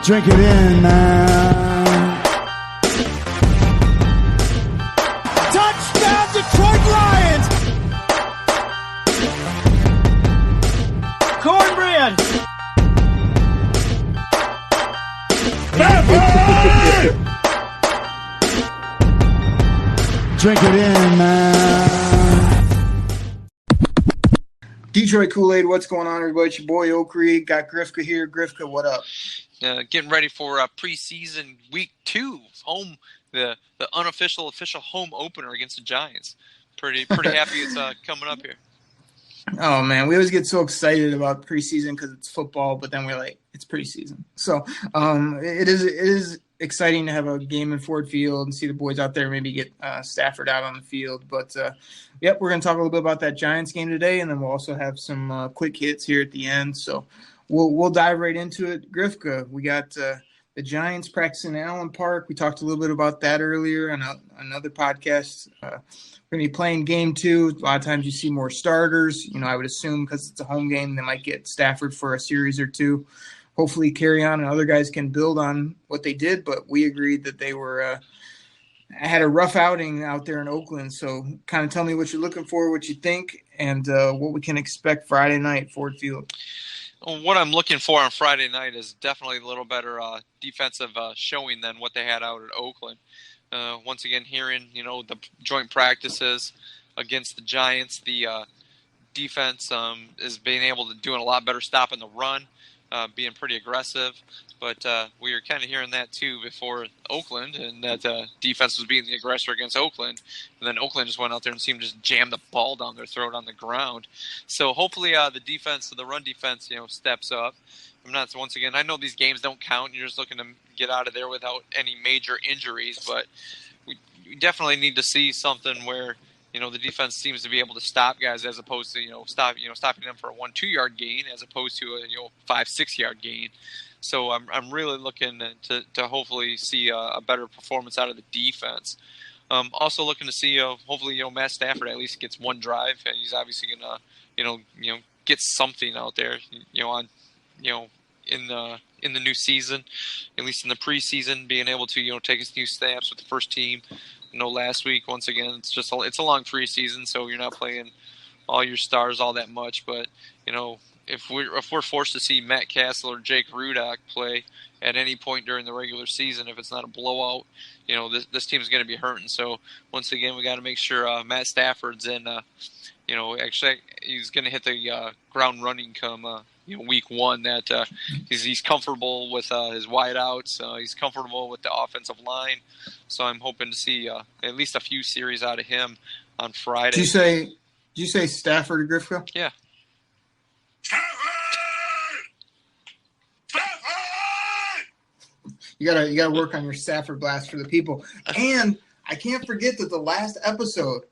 Drink it in, man. Touchdown, Detroit Lions! Cornbread! Drink it in, man. Detroit Kool-Aid, what's going on, everybody? It's your boy Oak Reed. Got Grifka here. Grifka, what up? Getting ready for preseason week 2, home the unofficial official home opener against the Giants. Pretty happy it's coming up here. Oh man, we always get so excited about preseason because it's football, but then we're like, it's preseason. So it is exciting to have a game in Ford Field and see the boys out there, maybe get Stafford out on the field. But yep, we're going to talk a little bit about that Giants game today, and then we'll also have some quick hits here at the end. So we'll dive right into it. Grifka, we got the Giants practicing at Allen Park. We talked a little bit about that earlier on another podcast. We're going to be playing game 2. A lot of times you see more starters. You know, I would assume because it's a home game, they might get Stafford for a series or two. Hopefully carry on and other guys can build on what they did, but we agreed that they were had a rough outing out there in Oakland. So kind of tell me what you're looking for, what you think, and what we can expect Friday night, Ford Field. What I'm looking for on Friday night is definitely a little better defensive showing than what they had out at Oakland. Once again, hearing the joint practices against the Giants, the defense is being able to do a lot better stopping the run, being pretty aggressive. But we were kind of hearing that too before Oakland, and that defense was being the aggressor against Oakland. And then Oakland just went out there and seemed to just jam the ball down their throat on the ground. So hopefully the run defense, steps up. Once again, I know these games don't count. You're just looking to get out of there without any major injuries, but we definitely need to see something where the defense seems to be able to stop guys as opposed to stopping them for a 1-2 yard gain as opposed to a 5-6 yard gain. So I'm really looking to hopefully see a better performance out of the defense. Also looking to see hopefully Matt Stafford at least gets one drive, and he's obviously gonna get something out there in the new season, at least in the preseason, being able to take his new snaps with the first team. Last week, once again, it's a long preseason, so you're not playing all your stars all that much. But if we're forced to see Matt Castle or Jake Rudock play at any point during the regular season, if it's not a blowout, this team's going to be hurting. So once again, we got to make sure Matt Stafford's in. Actually, he's going to hit the ground running come week 1. That he's comfortable with his wideouts. He's comfortable with the offensive line. So I'm hoping to see at least a few series out of him on Friday. Did you say Stafford, Grifka? Yeah. You gotta work on your Stafford blast for the people. And I can't forget that the last episode,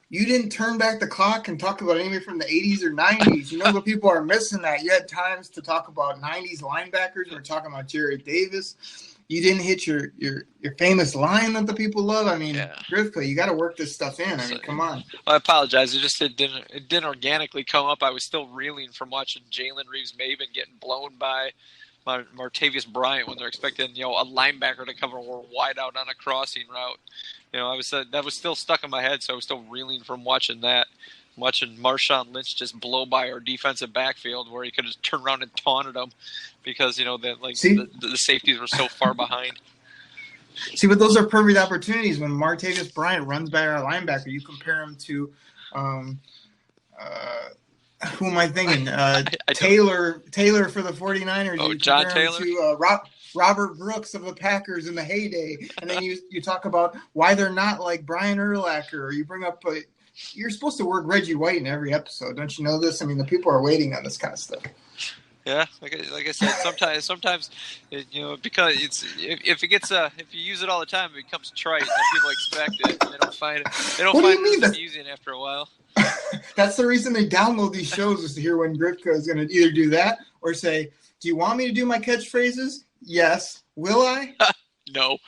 you didn't turn back the clock and talk about anybody from the 80s or 90s. The people are missing that. You had times to talk about 90s linebackers. We were talking about Jared Davis. You didn't hit your famous line that the people love. I mean, yeah. Grifka, you got to work this stuff in. I mean, come on. I apologize. It didn't organically come up. I was still reeling from watching Jalen Reeves-Maven getting blown by Martavius Bryant when they're expecting a linebacker to cover or wide out on a crossing route. That was still stuck in my head, so I was still reeling from watching that. Watching Marshawn Lynch just blow by our defensive backfield where he could have turned around and taunted him because the safeties were so far behind. See, but those are perfect opportunities when Martavius Bryant runs by our linebacker. You compare him to who am I thinking? Taylor for the 49ers. Oh, John Taylor? To Robert Brooks of the Packers in the heyday. And then you talk about why they're not like Brian Urlacher, or you bring up you're supposed to work Reggie White in every episode. Don't you know this? I mean, the people are waiting on this kind of stuff. Yeah, like I said, sometimes because if you use it all the time, it becomes trite and people expect it. And they don't find it amusing after a while. That's the reason they download these shows, is to hear when Grifka is going to either do that or say, "Do you want me to do my catchphrases?" Yes. Will I? No.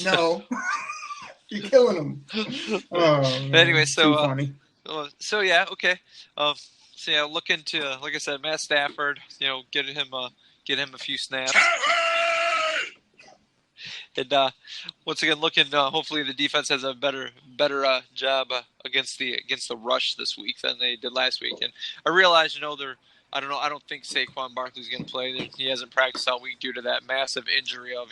No. You're killing them. Oh, man. Anyway, so funny. Yeah, okay. Look into, like I said, Matt Stafford. Get him a few snaps. And once again, looking. Hopefully, the defense has a better job against the rush this week than they did last week. And I realize, they're. I don't know. I don't think Saquon Barkley's going to play. He hasn't practiced all week due to that massive injury of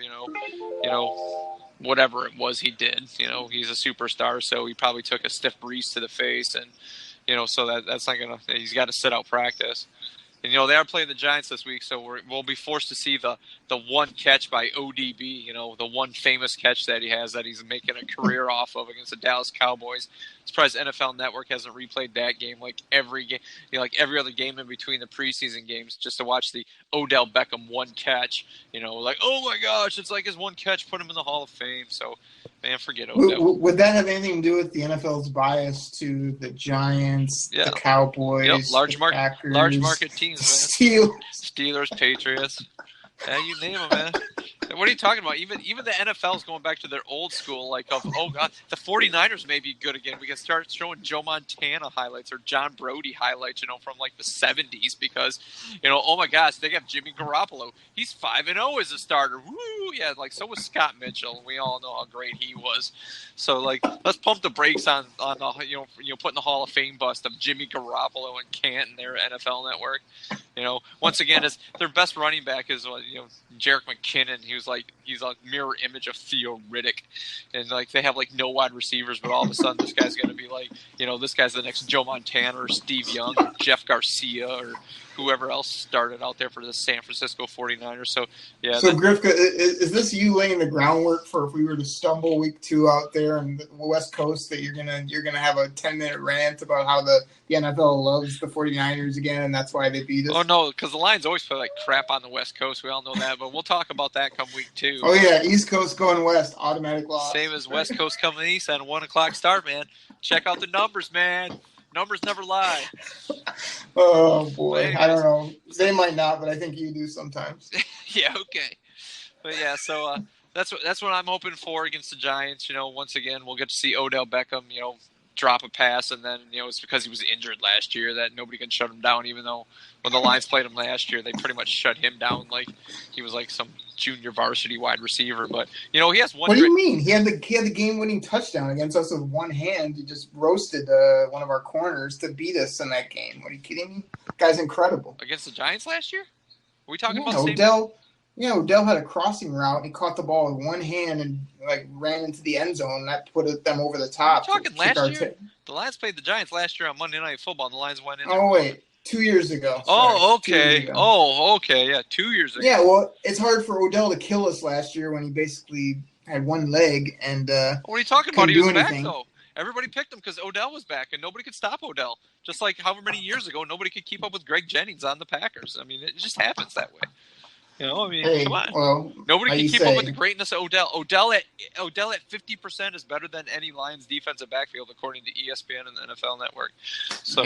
whatever it was he did. He's a superstar, so he probably took a stiff breeze to the face, and so that's not gonna. He's got to sit out practice. And, they are playing the Giants this week, so we'll be forced to see the one catch by ODB, the one famous catch that he has that he's making a career off of against the Dallas Cowboys. I'm surprised NFL Network hasn't replayed that game like every game, like every other game in between the preseason games, just to watch the Odell Beckham one catch. Like, oh my gosh, it's like his one catch put him in the Hall of Fame. So, man, forget Odell. Would that have anything to do with the NFL's bias to the Giants, the Cowboys, large market, Packers, large market teams, man. Steelers, Patriots. Yeah, you name them, man. What are you talking about? Even the NFL's going back to their old school, like of, oh god, the 49ers may be good again. We can start showing Joe Montana highlights or John Brody highlights, from like the 70s because, oh my gosh, they have Jimmy Garoppolo. He's 5-0 as a starter. Woo! Yeah, like so was Scott Mitchell. We all know how great he was. So like, let's pump the brakes on the putting the Hall of Fame bust of Jimmy Garoppolo and Canton there at NFL Network. Once again, is their best running back is Jerick McKinnon. He's a mirror image of Theo Riddick, and like they have like no wide receivers, but all of a sudden this guy's going to be like, this guy's the next Joe Montana or Steve Young or Jeff Garcia or whoever else started out there for the San Francisco 49ers. So yeah. So Grifka, is this you laying the groundwork for if we were to stumble week 2 out there on the West Coast that you're gonna have a 10-minute rant about how the NFL loves the 49ers again and that's why they beat us? Oh no, because the Lions always play like crap on the West Coast. We all know that, but we'll talk about that come week 2. Oh yeah, East Coast going west, automatic loss. Same as West Coast coming east at a 1:00 start, man. Check out the numbers, man. Numbers never lie. Oh boy, I don't know. They might not, but I think you do sometimes. Yeah, okay. But yeah, so that's what I'm hoping for against the Giants. Once again, we'll get to see Odell Beckham, drop a pass, and then it's because he was injured last year that nobody can shut him down. Even though when the Lions played him last year, they pretty much shut him down like he was like some junior varsity wide receiver. But he has one. What do you mean? He had the game-winning touchdown against us with one hand. He just roasted one of our corners to beat us in that game. What are you kidding me? Guy's incredible. Against the Giants last year? Are we talking about Odell? Yeah, Odell had a crossing route. And he caught the ball with one hand and like ran into the end zone. And that put them over the top. Are you talking last year? The Lions played the Giants last year on Monday Night Football, and the Lions went in. Oh wait, 2 years ago. Sorry. Oh, okay. Oh, okay. Yeah, 2 years ago. Yeah, well, it's hard for Odell to kill us last year when he basically had one leg and. What are you talking about? He was back though. Everybody picked him because Odell was back, and nobody could stop Odell. Just like however many years ago, nobody could keep up with Greg Jennings on the Packers. I mean, it just happens that way. Come on. Well, nobody can keep up with the greatness of Odell. Odell at 50% is better than any Lions defensive backfield, according to ESPN and the NFL Network. So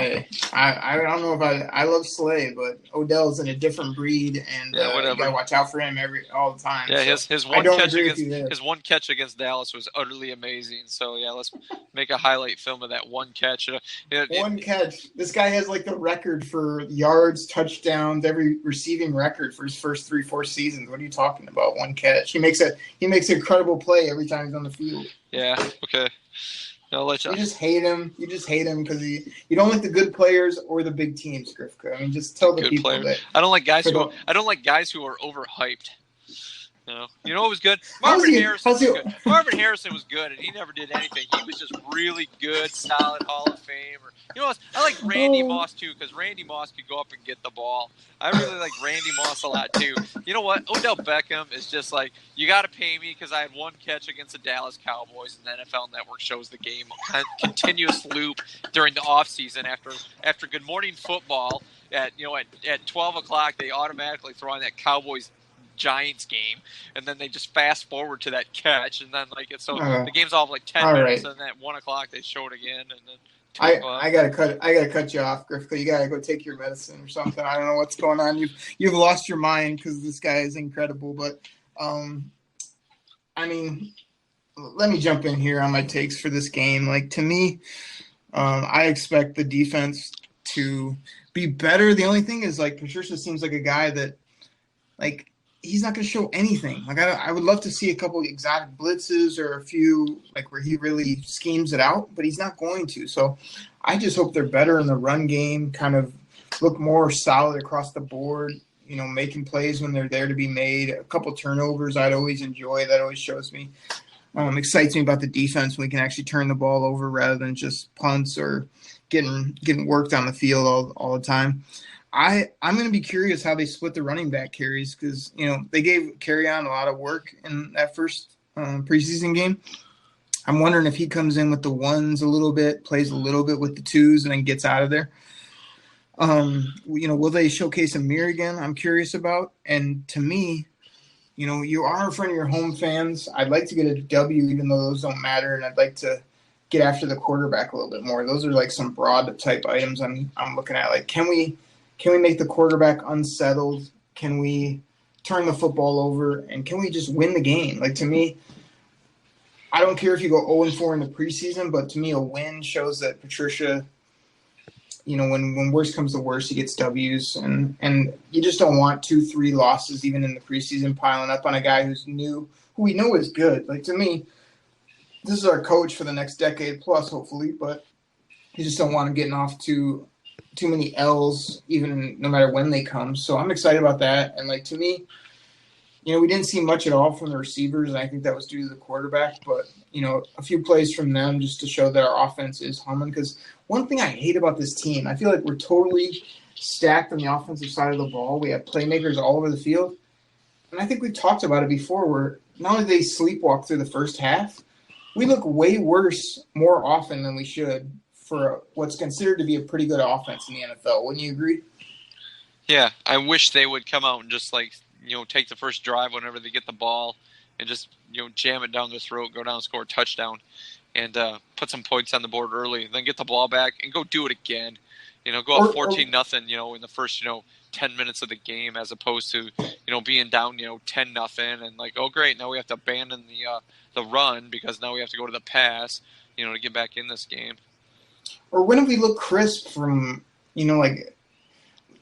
I don't know about I love Slay, but Odell's in a different breed, and you gotta watch out for him all the time. Yeah, so his one catch against Dallas was utterly amazing. So yeah, let's make a highlight film of that one catch. One catch. This guy has like the record for yards, touchdowns, every receiving record for his first 3-4 seasons. What are you talking about? One catch. He makes an incredible play every time he's on the field. Yeah. Okay. I'll let you. You just hate him. You just hate him because you don't like the good players or the big teams, Grifka. I mean, just tell the people that. I don't like guys who are overhyped. You know what was good? Marvin Harrison was good. Marvin Harrison was good, and he never did anything. He was just really good, solid Hall of Famer. I like Randy Moss, too, because Randy Moss could go up and get the ball. I really like Randy Moss a lot, too. You know what? Odell Beckham is just like, you got to pay me because I had one catch against the Dallas Cowboys, and the NFL Network shows the game on continuous loop during the offseason after Good Morning Football at 12 o'clock. They automatically throw on that Cowboys Giants game, and then they just fast forward to that catch, and then the game's all of 10 minutes, and then at 1 o'clock they show it again, and then I gotta cut you off, Grifka. You gotta go take your medicine or something. I don't know what's going on. You've lost your mind because this guy is incredible. But I mean, let me jump in here on my takes for this game. Like to me, I expect the defense to be better. The only thing is Patricia seems like a guy that he's not going to show anything. Like I would love to see a couple exotic blitzes or a few like where he really schemes it out, but he's not going to. So I just hope they're better in the run game, kind of look more solid across the board. Making plays when they're there to be made. A couple turnovers I'd always enjoy. That always shows me, excites me about the defense when we can actually turn the ball over rather than just punts or getting worked on the field all the time. I'm going to be curious how they split the running back carries because, they gave Kerryon a lot of work in that first preseason game. I'm wondering if he comes in with the ones a little bit, plays a little bit with the twos, and then gets out of there. Will they showcase Amir again? I'm curious about. And to me, you are in front of your home fans. I'd like to get a W, even though those don't matter, and I'd like to get after the quarterback a little bit more. Those are like some broad type items I'm looking at. Like, can we make the quarterback unsettled? Can we turn the football over? And can we just win the game? Like, to me, I don't care if you go 0-4 in the preseason, but to me, a win shows that Patricia, when worst comes to worst, he gets W's. And you just don't want 2-3 losses even in the preseason piling up on a guy who's new, who we know is good. Like, to me, this is our coach for the next decade plus, hopefully, but you just don't want him getting off to too many L's, even no matter when they come. So I'm excited about that. And, like, to me, we didn't see much at all from the receivers, and I think that was due to the quarterback. But, a few plays from them just to show that our offense is humming. Because one thing I hate about this team, I feel like we're totally stacked on the offensive side of the ball. We have playmakers all over the field. And I think we've talked about it before where not only do they sleepwalk through the first half, we look way worse more often than we should for what's considered to be a pretty good offense in the NFL. Wouldn't you agree? Yeah, I wish they would come out and just take the first drive whenever they get the ball and just jam it down their throat, go down and score a touchdown, and put some points on the board early, and then get the ball back and go do it again. Go up 14-0, in the first 10 minutes of the game, as opposed to being down 10-0 and like, oh great, now we have to abandon the run because now we have to go to the pass to get back in this game. Or when we look crisp from like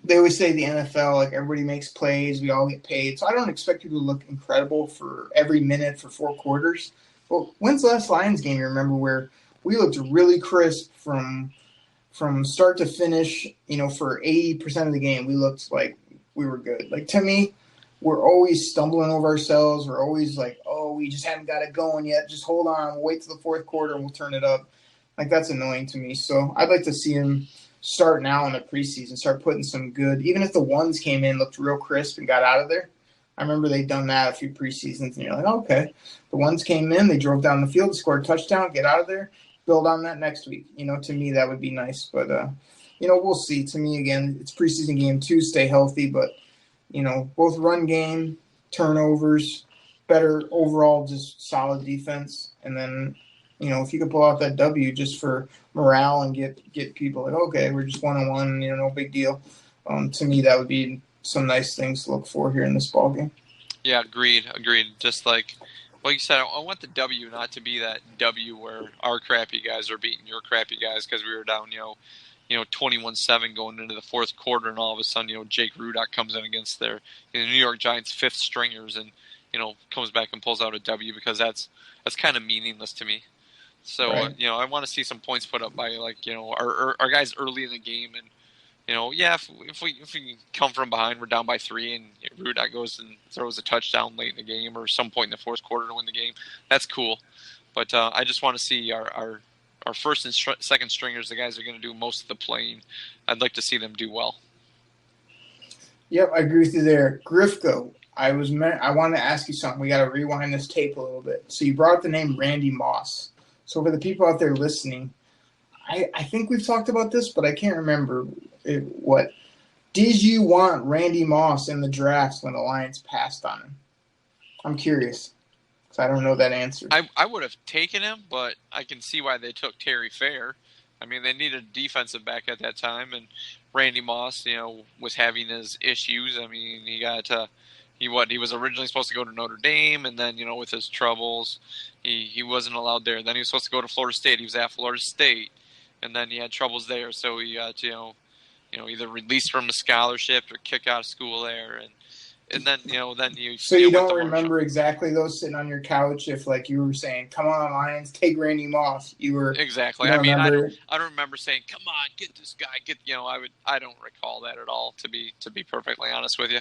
they always say the NFL, like everybody makes plays, we all get paid. So I don't expect you to look incredible for every minute for 4 quarters. But when's the last Lions game you remember where we looked really crisp from start to finish, for 80% of the game, we looked like we were good. Like, to me, we're always stumbling over ourselves. We're always like, oh, we just haven't got it going yet. Just hold on. We'll wait till the fourth quarter and we'll turn it up. Like, that's annoying to me. So I'd like to see him start now in the preseason, start putting some good, even if the ones came in, looked real crisp and got out of there. I remember they'd done that a few preseasons, and you're like, okay. The ones came in, they drove down the field, scored a touchdown, get out of there, build on that next week. To me, that would be nice. But, we'll see. To me, again, it's preseason game 2, stay healthy. But, both run game, turnovers, better overall just solid defense. And then, if you could pull out that W just for morale and get people like, okay, we're just 1-1, no big deal. To me, that would be some nice things to look for here in this ball game. Yeah, agreed. Just like you said, I want the W not to be that W where our crappy guys are beating your crappy guys because we were down, 21-7 going into the fourth quarter, and all of a sudden, Jake Rudock comes in against their New York Giants 5th stringers and, comes back and pulls out a W because that's kind of meaningless to me. So, right. I want to see some points put up by our guys early in the game, and if we come from behind, we're down by 3, and Rudock goes and throws a touchdown late in the game or some point in the fourth quarter to win the game. That's cool, but I just want to see our first and second stringers, the guys that are going to do most of the playing. I'd like to see them do well. Yep, I agree with you there. Grifko, I wanted to ask you something. We got to rewind this tape a little bit. So you brought up the name Randy Moss. So for the people out there listening, I think we've talked about this, but I can't remember what. Did you want Randy Moss in the draft when the Lions passed on him? I'm curious because I don't know that answer. I would have taken him, but I can see why they took Terry Fair. I mean, they needed a defensive back at that time, and Randy Moss, was having his issues. I mean, he was originally supposed to go to Notre Dame, and then, with his troubles, he wasn't allowed there. Then he was supposed to go to Florida State. He was at Florida State, and then he had troubles there, so he got, either released from the scholarship or kicked out of school there. And and then you So deal you with don't the remember exactly those sitting on your couch if like you were saying, "Come on, Lions, take Randy Moss." Exactly. You don't I mean, remember. I don't remember saying, "Come on, get this guy." I don't recall that at all. To be perfectly honest with you.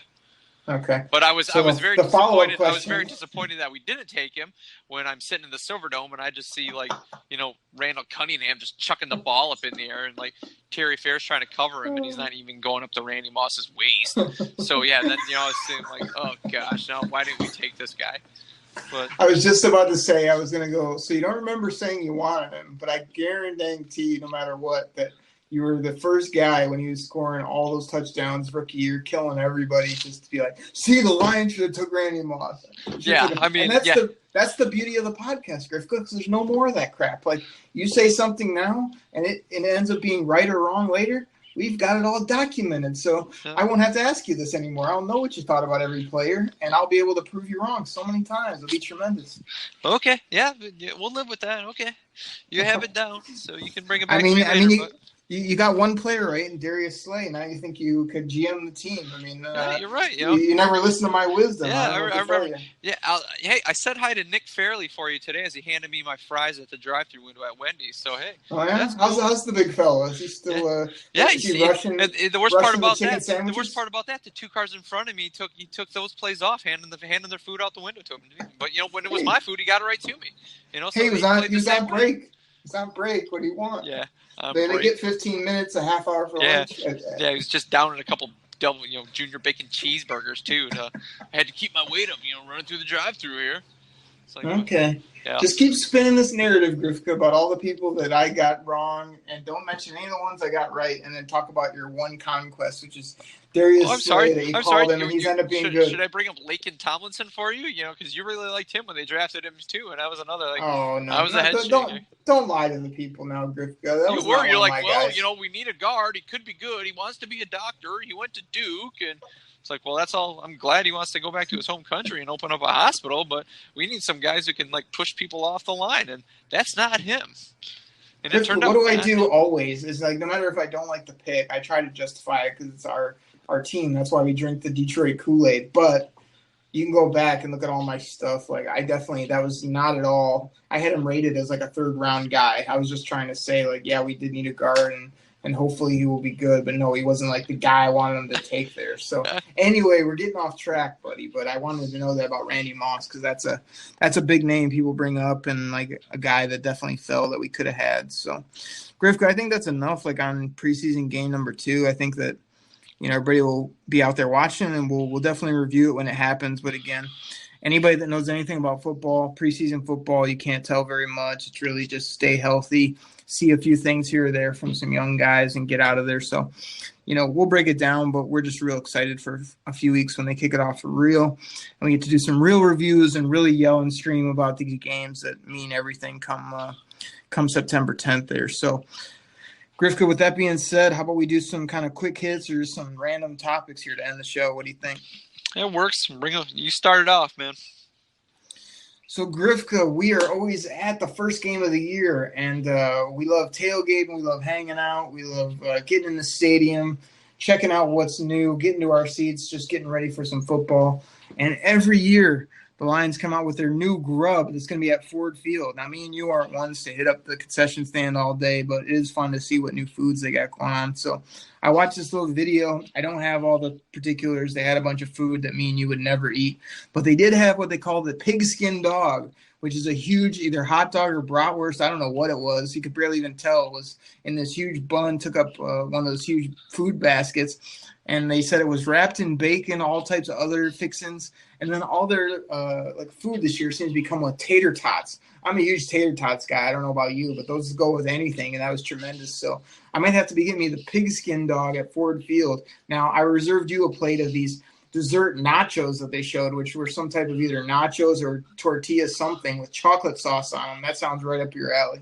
Okay. But I was So very the follow-up disappointed. I was very question. disappointed that we didn't take him when I'm sitting in the Silverdome and I just see Randall Cunningham just chucking the ball up in the air and like Terry Fair's trying to cover him and he's not even going up to Randy Moss's waist. So yeah, then I was saying like, oh gosh, now why didn't we take this guy? But I was just about to say I was going to go. So you don't remember saying you wanted him, but I guarantee, no matter what, that you were the first guy when he was scoring all those touchdowns rookie year, killing everybody, just to be like, "See, the Lions should have took Randy Moss." Yeah, I mean, and that's the beauty of the podcast, Griff, because there's no more of that crap. Like you say something now, and it ends up being right or wrong later. We've got it all documented, so I won't have to ask you this anymore. I'll know what you thought about every player, and I'll be able to prove you wrong so many times. It'll be tremendous. Okay, yeah, we'll live with that. Okay, you have it down, so you can bring it back I mean, to me later. you got one player right in Darius Slay. Now you think you could GM the team. I mean, yeah, you're right. You never listen to my wisdom. Yeah, I remember. Yeah, hey, I said hi to Nick Fairley for you today as he handed me my fries at the drive-thru window at Wendy's. So hey, oh yeah, that's cool. how's the big fella? Is he still? Yeah, is he rushing? The worst part about that, sandwiches? the two cars in front of me took those plays off, handing their food out the window to him. But when it was my food, he got it right to me. So he was on break. He's on break. What do you want? Yeah. They get 15 minutes, a half hour for lunch. Yeah, he was just down in a couple double, junior bacon cheeseburgers too. And, I had to keep my weight up, running through the drive-through here. Like, okay. Yeah. Just keep spinning this narrative, Grifka, about all the people that I got wrong, and don't mention any of the ones I got right, and then talk about your one conquest, which is Darius Slay that you called him, and he's ended up being good. Should I bring up Laken Tomlinson for you? Because you really liked him when they drafted him too, and I was another. Oh no! I was a head don't lie to the people now, Grifka. You're like, well, we need a guard. He could be good. He wants to be a doctor. He went to Duke, and it's like, well, that's all. I'm glad he wants to go back to his home country and open up a hospital, but we need some guys who can like push people off the line, and that's not him. And Grifka, it turned out. What do I do always is like, no matter if I don't like the pick, I try to justify it because it's our team. That's why we drink the Detroit Kool-Aid. But you can go back and look at all my stuff. Like that was not at all. I had him rated as like a 3rd round guy. I was just trying to say like, yeah, we did need a guard and hopefully he will be good. But no, he wasn't like the guy I wanted him to take there. So anyway, we're getting off track, buddy. But I wanted to know that about Randy Moss because that's a big name people bring up and like a guy that definitely fell that we could have had. So Grifka, I think that's enough. Like on preseason game number 2, I think that everybody will be out there watching, and we'll definitely review it when it happens. But again, anybody that knows anything about football, preseason football, you can't tell very much. It's really just stay healthy, see a few things here or there from some young guys, and get out of there. So, we'll break it down, but we're just real excited for a few weeks when they kick it off for real, and we get to do some real reviews and really yell and scream about these games that mean everything come September 10th there. So, Grifka, with that being said, how about we do some kind of quick hits or some random topics here to end the show? What do you think? It works. You start it off, man. So, Grifka, we are always at the first game of the year, and we love tailgating. We love hanging out. We love getting in the stadium, checking out what's new, getting to our seats, just getting ready for some football. And every year, the Lions come out with their new grub that's going to be at Ford Field. Now, me and you aren't ones to hit up the concession stand all day, but it is fun to see what new foods they got going on. So I watched this little video. I don't have all the particulars. They had a bunch of food that me and you would never eat, but they did have what they call the pigskin dog, which is a huge either hot dog or bratwurst. I don't know what it was. You could barely even tell. It was in this huge bun, took up one of those huge food baskets. And they said it was wrapped in bacon, all types of other fixins. And then all their food this year seems to become with tater tots. I'm a huge tater tots guy. I don't know about you, but those go with anything, and that was tremendous. So I might have to be getting me the pigskin dog at Ford Field. Now, I reserved you a plate of these dessert nachos that they showed, which were some type of either nachos or tortilla something with chocolate sauce on them. That sounds right up your alley.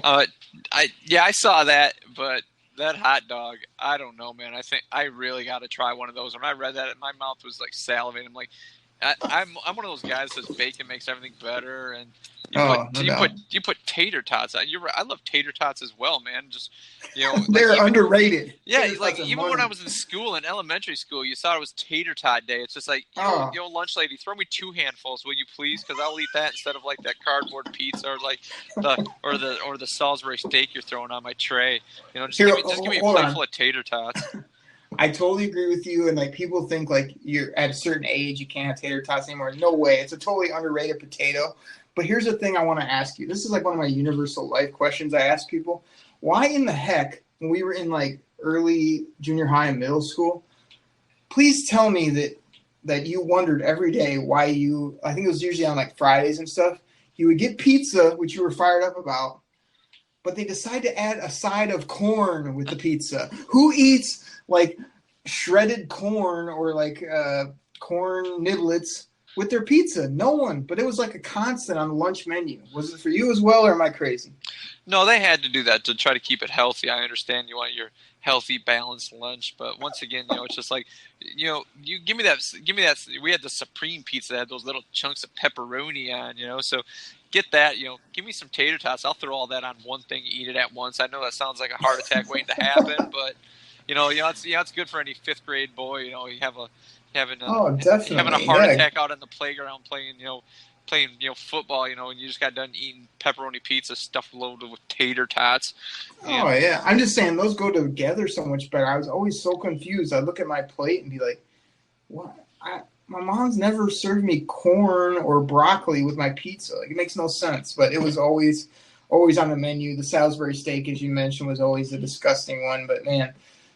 I saw that, but that hot dog, I don't know, man. I think I really got to try one of those. When I read that, my mouth was like salivating. I'm like, I'm one of those guys that says bacon makes everything better, and No doubt. You put tater tots. You're right. I love tater tots as well, man. Just They're underrated. Yeah, Tater like tots are even when money. I was in school, in elementary school, you thought it was tater tot day. It's just like, lunch lady, throw me 2 handfuls, will you please? Because I'll eat that instead of like that cardboard pizza or like the Salisbury steak you're throwing on my tray. Just give me a plate full of tater tots. I totally agree with you. And like people think like you're at a certain age you can't have tater tots anymore. No way. It's a totally underrated potato. But here's the thing I want to ask you. This is like one of my universal life questions I ask people. Why in the heck, when we were in like early junior high and middle school, please tell me that you wondered every day why I think it was usually on like Fridays and stuff, you would get pizza, which you were fired up about, but they decide to add a side of corn with the pizza. Who eats like shredded corn or like corn niblets with their pizza? No one. But it was like a constant on the lunch menu. Was it for you as well, or am I crazy? No, they had to do that to try to keep it healthy. I understand you want your healthy, balanced lunch, but once again, it's just like, you give me that. We had the Supreme pizza that had those little chunks of pepperoni on, so get that, give me some tater tots. I'll throw all that on one thing, eat it at once. I know that sounds like a heart attack waiting to happen, but it's good for any 5th grade boy. Having a heart attack out on the playground playing football, and you just got done eating pepperoni pizza stuffed loaded with tater tots. Oh yeah, I'm just saying those go together so much better. I was always so confused. I'd look at my plate and be like, "What? My mom's never served me corn or broccoli with my pizza. Like it makes no sense." But it was always on the menu. The Salisbury steak, as you mentioned, was always a disgusting one. But man,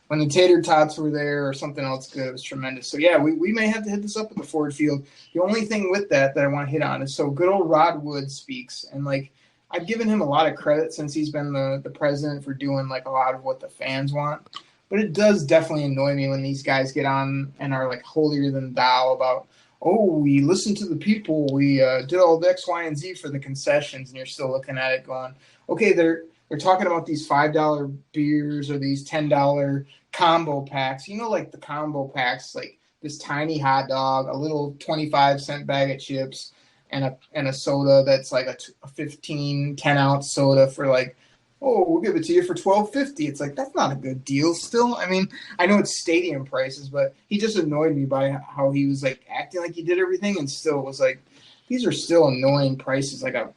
when the tater tots were there or something else good, it was tremendous. So, yeah, we may have to hit this up at the Ford Field. The only thing with that I want to hit on is so good old Rod Wood speaks. And, like, I've given him a lot of credit since he's been the president for doing, like, a lot of what the fans want. But it does definitely annoy me when these guys get on and are, like, holier than thou about, we listened to the people. We did all the X, Y, and Z for the concessions. And you're still looking at it going, okay, they're talking about these $5 beers or these $10 combo packs. Like the combo packs, like this tiny hot dog, a little 25-cent bag of chips, and a soda that's like a 10-ounce soda for like, we'll give it to you for $12.50. It's like, that's not a good deal still. I mean, I know it's stadium prices, but he just annoyed me by how he was like acting like he did everything and still was like, these are still annoying prices, like a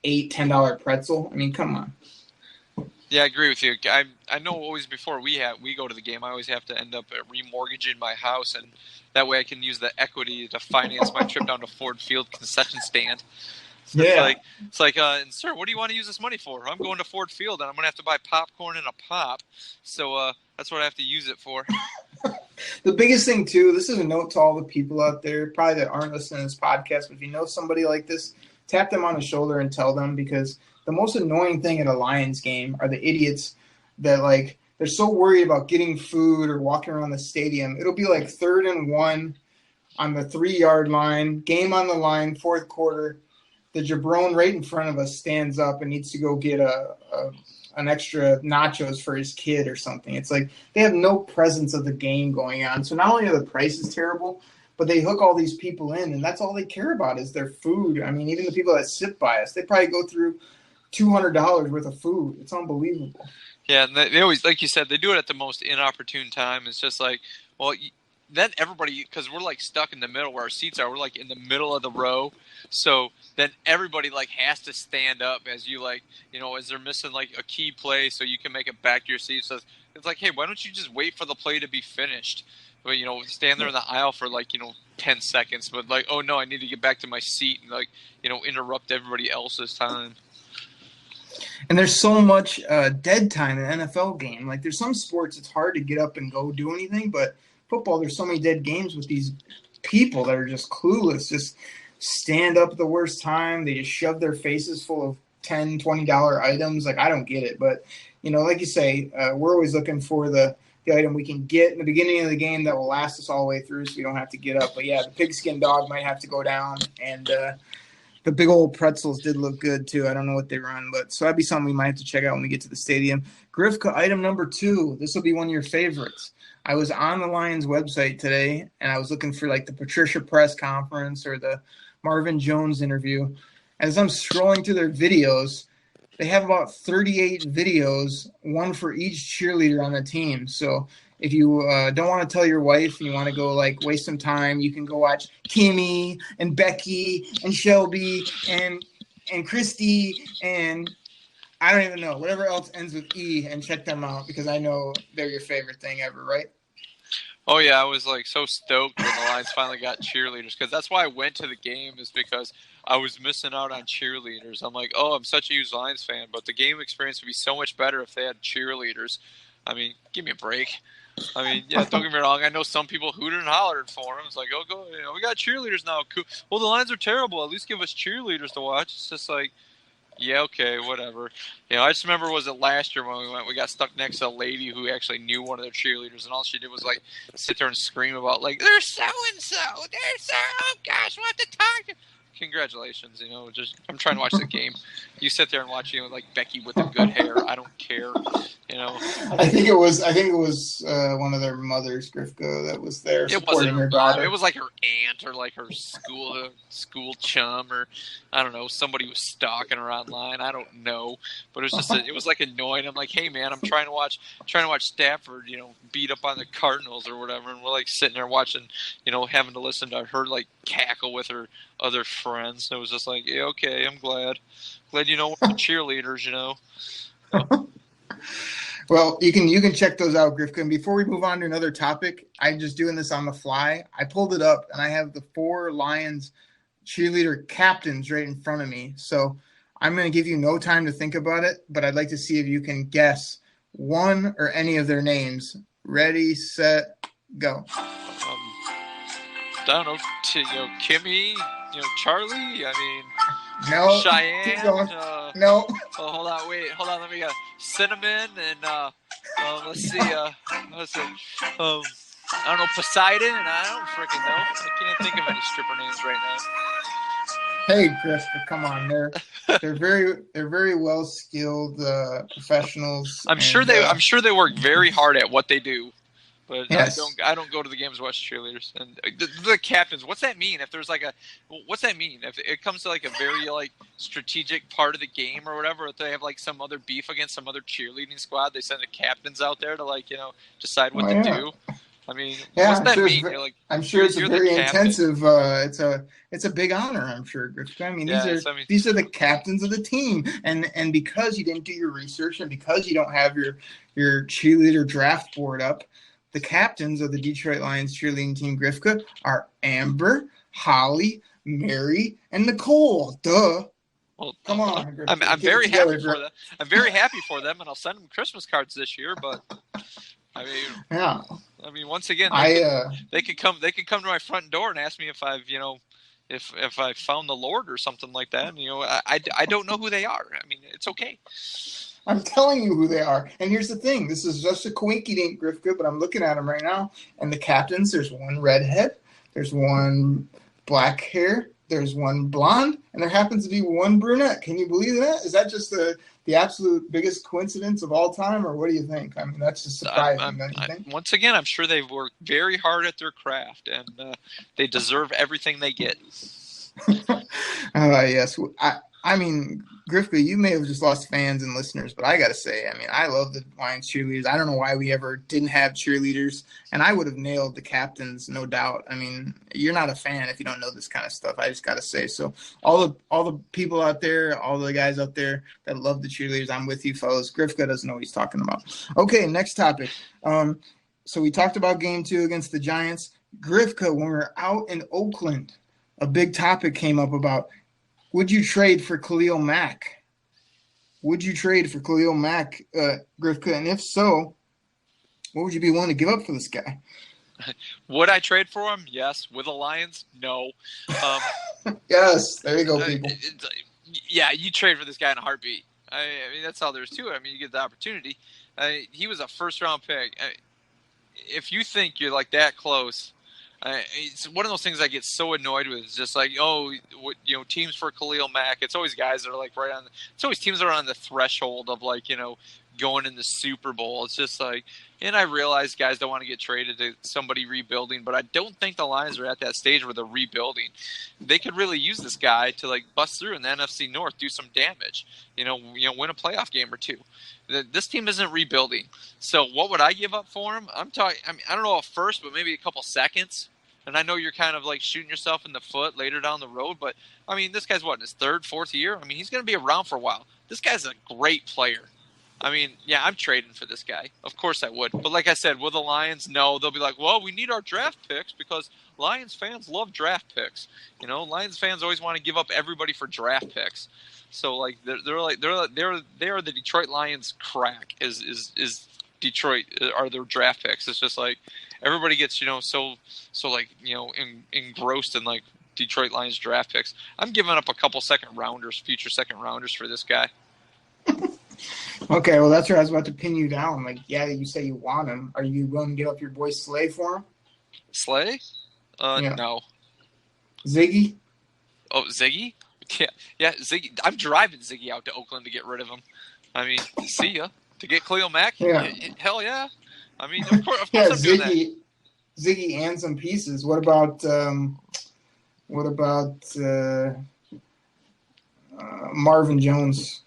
$8-10 pretzel. I mean, come on. Yeah, I agree with you. I know always before we go to the game, I always have to end up remortgaging my house, and that way I can use the equity to finance my trip down to Ford Field concession stand. So yeah. It's like, sir, what do you want to use this money for? I'm going to Ford Field, and I'm going to have to buy popcorn and a pop. So that's what I have to use it for. The biggest thing, too, this is a note to all the people out there, probably that aren't listening to this podcast, but if you know somebody like this, tap them on the shoulder and tell them, because the most annoying thing at a Lions game are the idiots that, like, they're so worried about getting food or walking around the stadium. It'll be like 3rd and 1 on the 3-yard line, game on the line, 4th quarter. The jabron right in front of us stands up and needs to go get an extra nachos for his kid or something. It's like they have no presence of the game going on. So not only are the prices terrible, but they hook all these people in, and that's all they care about is their food. I mean, even the people that sit by us, they probably go through $200 worth of food. It's unbelievable. Yeah, and they always, like you said, they do it at the most inopportune time. It's just like, well, then everybody, because we're like stuck in the middle where our seats are, we're like in the middle of the row. So then everybody like has to stand up as you like, as they're missing like a key play so you can make it back to your seat. So it's like, hey, why don't you just wait for the play to be finished? But, stand there in the aisle for like, 10 seconds. But like, oh no, I need to get back to my seat and like, interrupt everybody else's time. And there's so much dead time in an NFL game. Like there's some sports it's hard to get up and go do anything, but football, there's so many dead games with these people that are just clueless, just stand up at the worst time. They just shove their faces full of $10, $20 items. Like, I don't get it. But, like you say, we're always looking for the item we can get in the beginning of the game that will last us all the way through so we don't have to get up. But, yeah, the pigskin dog might have to go down. And the big old pretzels did look good, too. I don't know what they run. But so that'd be something we might have to check out when we get to the stadium. Grifka, item number 2. This will be one of your favorites. I was on the Lions website today, and I was looking for, like, the Patricia press conference or the Marvin Jones interview. as I'm scrolling through their videos, they have about 38 videos, one for each cheerleader on the team. So if you don't want to tell your wife and you want to go like waste some time, you can go watch Kimmy and Becky and Shelby and Christy and I don't even know, whatever else ends with E, and check them out because I know they're your favorite thing ever, right? Oh yeah, I was like so stoked when the Lions finally got cheerleaders, because that's why I went to the game, is because I was missing out on cheerleaders. I'm like, oh, I'm such a huge Lions fan, but the game experience would be so much better if they had cheerleaders. I mean, give me a break. I mean, yeah, don't get me wrong. I know some people hooted and hollered for them. It's like, oh, go, we got cheerleaders now. Cool. Well, the Lions are terrible. At least give us cheerleaders to watch. It's just like, yeah, okay, whatever. I just remember, was it last year when we went, we got stuck next to a lady who actually knew one of their cheerleaders, and all she did was, like, sit there and scream about, like, they're so-and-so, they're so, oh, gosh, we have to talk to. Congratulations, just, I'm trying to watch the game. You sit there and watch, like, Becky with the good hair. I don't care, I think it was one of their mothers, Grifka, that was there supporting her daughter. It was like her aunt or like her school chum, or I don't know, somebody was stalking her online. I don't know, but it was just it was like annoying. I'm like, hey man, I'm trying to watch Stafford, beat up on the Cardinals or whatever, and we're like sitting there watching, having to listen to her like cackle with her other friends. It was just like, yeah, okay, I'm glad we're the cheerleaders, Well, you can check those out, Grifka. And before we move on to another topic, I'm just doing this on the fly. I pulled it up, and I have the 4 Lions cheerleader captains right in front of me. So I'm going to give you no time to think about it, but I'd like to see if you can guess one or any of their names. Ready, set, go. I don't know, Kimmy, Charlie. I mean, no. Cheyenne. Keep going. No. Oh, hold on. Let me get Cinnamon and let's see. I don't know, Poseidon. I don't freaking know. I can't think of any stripper names right now. Hey, Grifka, come on. They're very well skilled professionals. I'm sure they work very hard at what they do. But yes. I don't go to the games to watch cheerleaders. And the captains, what's that mean? If there's like what's that mean? If it comes to like a very like strategic part of the game or whatever, if they have like some other beef against some other cheerleading squad, they send the captains out there to like, decide what to do. I mean, what's that mean? I'm sure it's a very intensive. It's a big honor. I'm sure. I mean, these are the captains of the team, and because you didn't do your research, and because you don't have your cheerleader draft board up, the captains of the Detroit Lions cheerleading team, Grifka, are Amber, Holly, Mary, and Nicole. Duh. Well, come on. Grifka. I'm very happy for them. I'm very happy for them, and I'll send them Christmas cards this year. But I mean, yeah. I mean, once again, they could come to my front door and ask me if I've if I found the Lord or something like that. I don't know who they are. I mean, it's okay. I'm telling you who they are. And here's the thing. This is just a coinky-dink, Grifka, but I'm looking at them right now. And the captains, there's one redhead, there's one black hair, there's one blonde, and there happens to be one brunette. Can you believe that? Is that just the absolute biggest coincidence of all time, or what do you think? I mean, that's just surprising, don't you think? Once again, I'm sure they've worked very hard at their craft, and they deserve everything they get. Yes. I mean, Grifka, you may have just lost fans and listeners, but I got to say, I mean, I love the Lions cheerleaders. I don't know why we ever didn't have cheerleaders, and I would have nailed the captains, no doubt. I mean, you're not a fan if you don't know this kind of stuff. I just got to say. So all the people out there, all the guys out there that love the cheerleaders, I'm with you, fellas. Grifka doesn't know what he's talking about. Okay, next topic. So we talked about game 2 against the Giants. Grifka, when we were out in Oakland, a big topic came up about, would you trade for Khalil Mack? Would you trade for Khalil Mack, Grifka? And if so, what would you be willing to give up for this guy? Would I trade for him? Yes. With the Lions? No. Yes. There you go, people. Yeah, you trade for this guy in a heartbeat. I mean, that's all there is to it. I mean, you get the opportunity. He was a first-round pick. If you think you're like that close, it's one of those things I get so annoyed with. It's just like, teams for Khalil Mack. It's always guys that are like it's always teams that are on the threshold of like, going in the Super Bowl. It's just like, and I realize guys don't want to get traded to somebody rebuilding, but I don't think the Lions are at that stage where they're rebuilding. They could really use this guy to like bust through in the NFC North, do some damage, win a playoff game or two. This team isn't rebuilding. So what would I give up for him? I don't know a first, but maybe a couple seconds. And I know you're kind of like shooting yourself in the foot later down the road, but I mean, this guy's what, in his third, fourth year? I mean, he's going to be around for a while. This guy's a great player. I mean, yeah, I'm trading for this guy. Of course I would. But like I said, will the Lions? No. They'll be like, well, we need our draft picks because Lions fans love draft picks. Lions fans always want to give up everybody for draft picks. So like they are the Detroit Lions crack is Detroit are their draft picks. It's just like everybody gets so like engrossed in like Detroit Lions draft picks. I'm giving up a couple future second rounders for this guy. Okay, well, that's where I was about to pin you down. Like, yeah, you say you want him. Are you willing to give up your boy Slay for him? Slay? Yeah. No. Ziggy? Oh, Ziggy? Yeah, Ziggy. I'm driving Ziggy out to Oakland to get rid of him. I mean, see ya. To get Khalil Mack? Yeah. Hell yeah. I mean, of course yeah, I'm doing that. Ziggy and some pieces. What about Marvin Jones?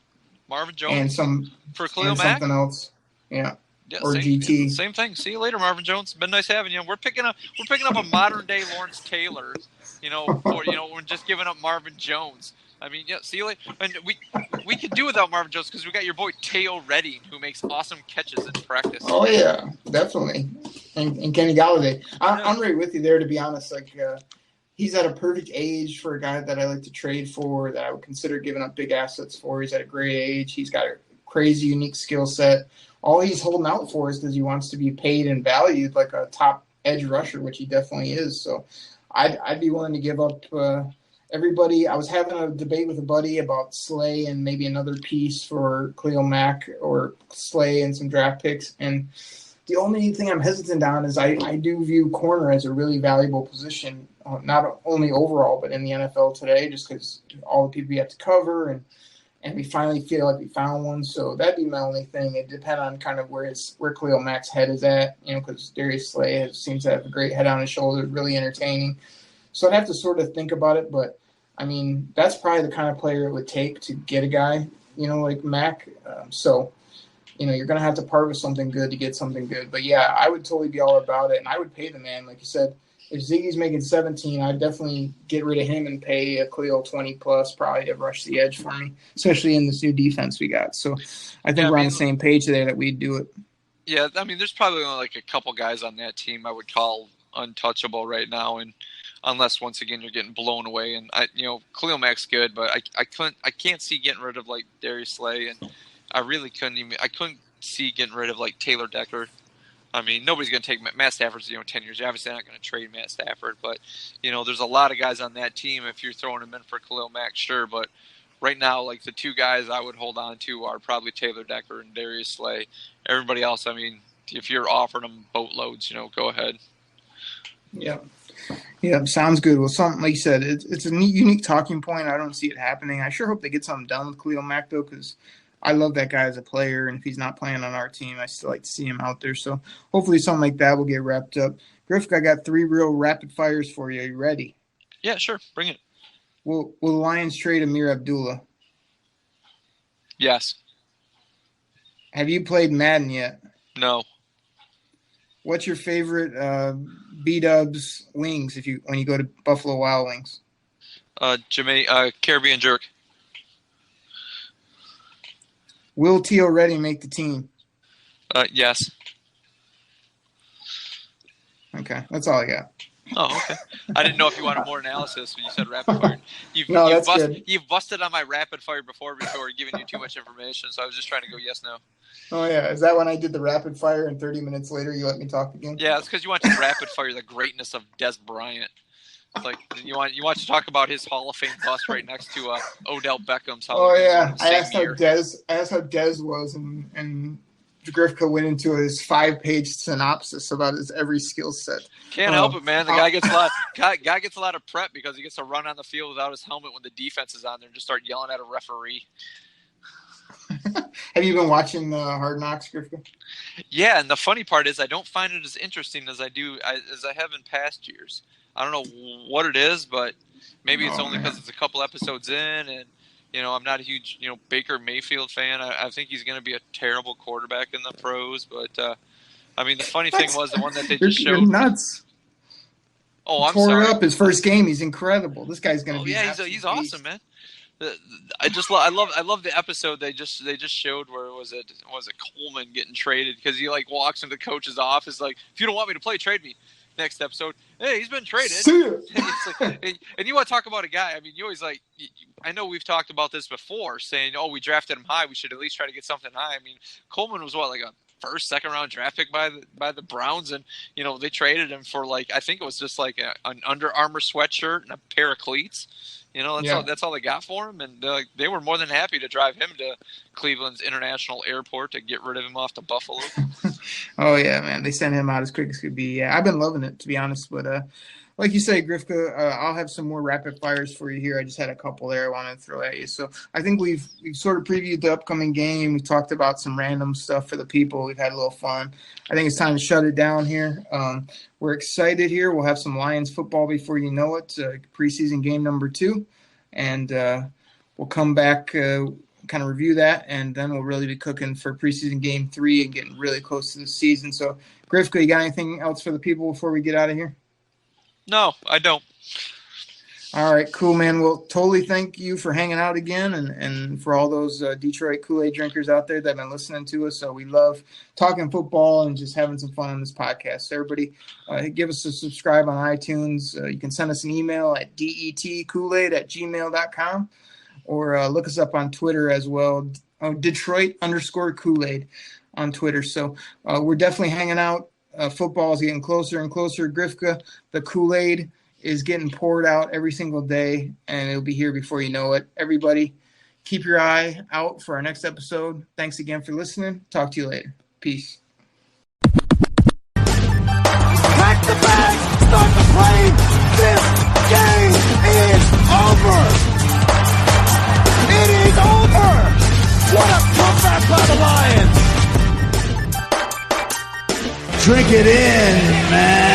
Marvin Jones and some for Khalil and Mack? Something else, yeah or same, GT. Same thing. See you later, Marvin Jones. Been nice having you. We're picking up a modern day Lawrence Taylor. We're just giving up Marvin Jones. I mean, yeah. See you later. And we could do without Marvin Jones because we got your boy Teo Redding who makes awesome catches in practice. Oh yeah, definitely. And Kenny Galladay. I'm right with you there. To be honest, like. He's at a perfect age for a guy that I like to trade for, that I would consider giving up big assets for. He's at a great age. He's got a crazy, unique skill set. All he's holding out for is because he wants to be paid and valued like a top edge rusher, which he definitely is. So I'd be willing to give up everybody. I was having a debate with a buddy about Slay and maybe another piece for Khalil Mack or Slay and some draft picks. And the only thing I'm hesitant on is I do view corner as a really valuable position, not only overall, but in the NFL today, just because all the people you have to cover and we finally feel like we found one. So that'd be my only thing. It depends on kind of where Khalil Mack's head is at, because Darius Slay seems to have a great head on his shoulders, really entertaining. So I'd have to sort of think about it, but I mean, that's probably the kind of player it would take to get a guy, like Mack. You're going to have to part with something good to get something good. But, yeah, I would totally be all about it, and I would pay the man. Like you said, if Ziggy's making 17, I'd definitely get rid of him and pay a Khalil 20-plus probably to rush the edge for me, especially in this new defense we got. So I think we're on the same page there that we'd do it. Yeah, I mean, there's probably only like a couple guys on that team I would call untouchable right now, and unless once again you're getting blown away. And Khalil Mack's good, but I can't see getting rid of like Darius Slay, and I couldn't see getting rid of like Taylor Decker. I mean, nobody's going to take Matt Stafford's 10 years. You're obviously not going to trade Matt Stafford, but there's a lot of guys on that team. If you're throwing them in for Khalil Mack, sure. But right now, like the two guys I would hold on to are probably Taylor Decker and Darius Slay. Everybody else, I mean, if you're offering them boatloads, go ahead. Yeah. Yeah, sounds good. Well, something like you said, it's a neat, unique talking point. I don't see it happening. I sure hope they get something done with Khalil Mack though, because I love that guy as a player, and if he's not playing on our team, I still like to see him out there. So hopefully something like that will get wrapped up. Griff, I got 3 real rapid fires for you. Are you ready? Yeah, sure. Bring it. Will the Lions trade Amir Abdullah? Yes. Have you played Madden yet? No. What's your favorite B-Dubs wings when you go to Buffalo Wild Wings? Caribbean jerk. Will Teo Redding make the team? Yes. Okay, that's all I got. Oh, okay. I didn't know if you wanted more analysis when you said rapid fire. You've busted on my rapid fire before giving you too much information, so I was just trying to go yes, no. Oh, yeah. Is that when I did the rapid fire and 30 minutes later you let me talk again? Yeah, it's because you want to rapid fire the greatness of Des Bryant. It's like you want to talk about his Hall of Fame bust right next to Odell Beckham's Hall of Fame. Oh, yeah. I asked how Des was, and Griffka went into his 5-page synopsis about his every skill set. Can't help it, man. The guy gets a lot of prep because he gets to run on the field without his helmet when the defense is on there and just start yelling at a referee. Have you been watching Hard Knocks, Griffin? Yeah, and the funny part is I don't find it as interesting as I have in past years. I don't know what it is, but maybe it's only because it's a couple episodes in, and I'm not a huge Baker Mayfield fan. I think he's going to be a terrible quarterback in the pros, but I mean the funny thing was the one that they just showed. You're nuts. Oh, I'm tore sorry. Up his first game. He's incredible. This guy's going to be. Yeah, he's awesome, man. I love the episode they just showed where was it Coleman getting traded because he walks into the coach's office if you don't want me to play, trade me. Next episode, hey, he's been traded. See ya. And you want to talk about a guy? I mean, you always I know we've talked about this before, saying, oh, we drafted him high, we should at least try to get something high. I mean, Coleman was a first, second round draft pick by the Browns, and they traded him for I think it was just an Under Armour sweatshirt and a pair of cleats. That's all they got for him, and they were more than happy to drive him to Cleveland's International Airport to get rid of him off to Buffalo. Oh yeah, man, they sent him out as quick as could be. Yeah, I've been loving it, to be honest. But like you say, Grifka, I'll have some more rapid fires for you here. I just had a couple there I wanted to throw at you. So I think we've sort of previewed the upcoming game. We talked about some random stuff for the people. We've had a little fun. I think it's time to shut it down here. We're excited here. We'll have some Lions football before you know it, preseason game number 2. And we'll come back, kind of review that, and then we'll really be cooking for preseason game 3 and getting really close to the season. So, Grifka, you got anything else for the people before we get out of here? No, I don't. All right, cool, man. Well, totally thank you for hanging out again and for all those Detroit Kool-Aid drinkers out there that have been listening to us. So we love talking football and just having some fun on this podcast. So everybody, give us a subscribe on iTunes. You can send us an email at detkoolaid@gmail.com or look us up on Twitter as well, Detroit_Kool-Aid on Twitter. So we're definitely hanging out. Football is getting closer and closer. Grifka, the Kool-Aid is getting poured out every single day, and it'll be here before you know it. Everybody, keep your eye out for our next episode. Thanks again for listening. Talk to you later. Peace. Pack the bag, start the plane. This game is over. It is over. What a comeback by the Lions. Drink it in, man.